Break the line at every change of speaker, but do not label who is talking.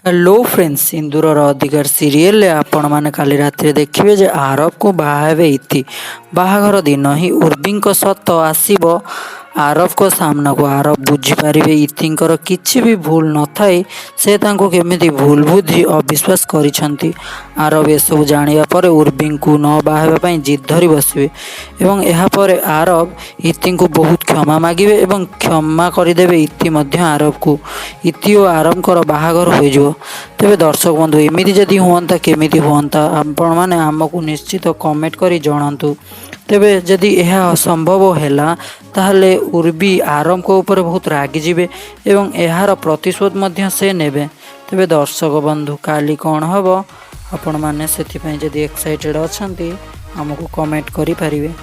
Hello friends, सिंदूर अधिकार serial आपण मैंने काली रात देखिए जे आरब को बाहे इति बाहाघर दिन ही उर्वी सत आसब आरब को सामना को। आरब बुझीपारे इतिंकर किसी भी भूल न थाई से केमिति भूल बुद्धि अविश्वास करिसेंती। आरब एसबू जानिबा परे उर्वी को न बाहापी जिद धरी बसवे एवं यापर आरब इति को बहुत क्षमा मागिबे एवं क्षमा करदेवे इति मध्य आरब को। इति और आरब बाहाघर हो तेरे दर्शक बंधु एमती जदि हुआ केमिति हुआ आपण मैंने आमको निश्चित कमेंट करी जणातु। तेबे जदि यह असंभव है ताहले उर्वी आरब को ऊपर बहुत रागी जिवे एवं यार प्रतिशोध मध्य से नेबे। तेबे दर्शक बंधु काली कौन हम आपण मैंने से जदि एक्साइटेड अच्छा आमको कमेंट करि पारिबे।